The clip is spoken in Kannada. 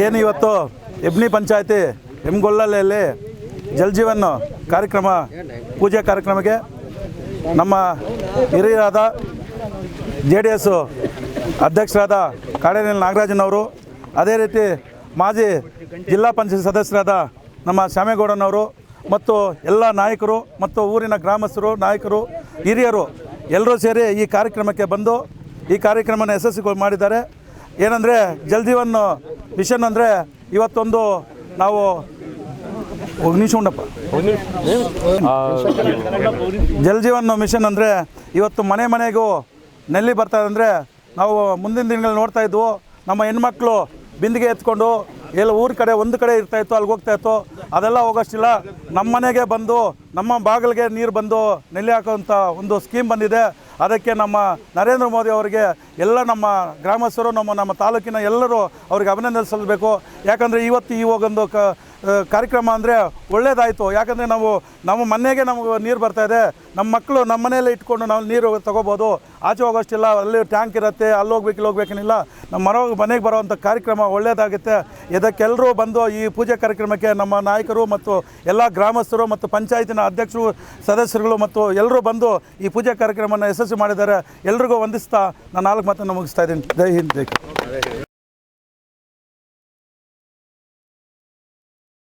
ಏನು ಇವತ್ತು ಹೆಬ್ನಿ ಪಂಚಾಯತಿ ಹೆಮ್ಗೊಲ್ಲಲ್ಲಿ ಜಲಜೀವನ್ ಕಾರ್ಯಕ್ರಮ ಪೂಜೆ ಕಾರ್ಯಕ್ರಮಕ್ಕೆ ನಮ್ಮ ಹಿರಿಯರಾದ JDS ಅಧ್ಯಕ್ಷರಾದ ಕಾಡೇನಹಳ್ಳಿ ನಾಗರಾಜನವರು, ಅದೇ ರೀತಿ ಮಾಜಿ ಜಿಲ್ಲಾ ಪಂಚಾಯತ್ ಸದಸ್ಯರಾದ ನಮ್ಮ ಶ್ಯಾಮೇಗೌಡನವರು ಮತ್ತು ಎಲ್ಲ ನಾಯಕರು ಮತ್ತು ಊರಿನ ಗ್ರಾಮಸ್ಥರು, ನಾಯಕರು, ಹಿರಿಯರು ಎಲ್ಲರೂ ಸೇರಿ ಈ ಕಾರ್ಯಕ್ರಮಕ್ಕೆ ಬಂದು ಈ ಕಾರ್ಯಕ್ರಮನ ಯಶಸ್ವಿ ಮಾಡಿದ್ದಾರೆ. ಏನಂದರೆ ಜಲಜೀವನ್ ಮಿಷನ್ ಅಂದರೆ ಇವತ್ತೊಂದು ನಾವು ಜಲಜೀವನ್ ಮಿಷನ್ ಅಂದರೆ ಇವತ್ತು ಮನೆ ಮನೆಗೂ ನಲ್ಲಿ ಬರ್ತಾಯಿದೆ. ಅಂದರೆ ನಾವು ಮುಂದಿನ ದಿನಗಳಲ್ಲಿ ನೋಡ್ತಾ ಇದ್ವು, ನಮ್ಮ ಹೆಣ್ಮಕ್ಳು ಬಿಂದಿಗೆ ಎತ್ಕೊಂಡು ಎಲ್ಲ ಊರ ಕಡೆ ಒಂದು ಕಡೆ ಇರ್ತಾಯಿತ್ತು, ಅಲ್ಲಿಗೆ ಹೋಗ್ತಾಯಿತ್ತು. ಅದೆಲ್ಲ ಹೋಗೋಷ್ಟಿಲ್ಲ, ನಮ್ಮ ಮನೆಗೆ ಬಂದು ನಮ್ಮ ಬಾಗಿಲಿಗೆ ನೀರು ಬಂದು ನೆಲ್ಲಿ ಹಾಕೋವಂಥ ಒಂದು ಸ್ಕೀಮ್ ಬಂದಿದೆ. ಅದಕ್ಕೆ ನಮ್ಮ ನರೇಂದ್ರ ಮೋದಿ ಅವರಿಗೆ ಎಲ್ಲ ನಮ್ಮ ಗ್ರಾಮಸ್ಥರು, ನಮ್ಮ ತಾಲೂಕಿನ ಎಲ್ಲರೂ ಅವ್ರಿಗೆ ಅಭಿನಂದನೆ ಸಲ್ಲಬೇಕು. ಯಾಕಂದರೆ ಇವತ್ತು ಈ ಒಂದು ಕಾರ್ಯಕ್ರಮ ಅಂದರೆ ಒಳ್ಳೆಯದಾಯಿತು. ಯಾಕಂದರೆ ನಾವು ನಮ್ಮ ಮನೆಗೆ ನಮಗೆ ನೀರು ಬರ್ತಾಯಿದೆ, ನಮ್ಮ ಮಕ್ಕಳು ನಮ್ಮ ಮನೆಯಲ್ಲೇ ಇಟ್ಕೊಂಡು ನಾವು ನೀರು ತೊಗೋಬೋದು. ಆಚೆ ಹೋಗೋಷ್ಟಿಲ್ಲ, ಅಲ್ಲಿ ಟ್ಯಾಂಕ್ ಇರುತ್ತೆ, ಅಲ್ಲಿ ಹೋಗ್ಬೇಕು ಇಲ್ಲಿ ಹೋಗ್ಬೇಕೇನಿಲ್ಲ. ನಮ್ಮ ಮನೆಗೆ ಬರೋವಂಥ ಕಾರ್ಯಕ್ರಮ ಒಳ್ಳೆಯದಾಗುತ್ತೆ. ಇದಕ್ಕೆಲ್ಲರೂ ಬಂದು ಈ ಪೂಜೆ ಕಾರ್ಯಕ್ರಮಕ್ಕೆ ನಮ್ಮ ನಾಯಕರು ಮತ್ತು ಎಲ್ಲ ಗ್ರಾಮಸ್ಥರು ಮತ್ತು ಪಂಚಾಯತಿನ ಅಧ್ಯಕ್ಷರು, ಸದಸ್ಯರುಗಳು ಮತ್ತು ಎಲ್ಲರೂ ಬಂದು ಈ ಪೂಜೆ ಕಾರ್ಯಕ್ರಮವನ್ನು ಯಶಸ್ವಿ ಮಾಡಿದ್ದಾರೆ. ಎಲ್ರಿಗೂ ವಂದಿಸ್ತಾ ನಾನು 4 ಮಾತನ್ನು ಮುಗಿಸ್ತಾ ಇದ್ದೀನಿ. ಜೈ ಹಿಂದ್, ಜೈ.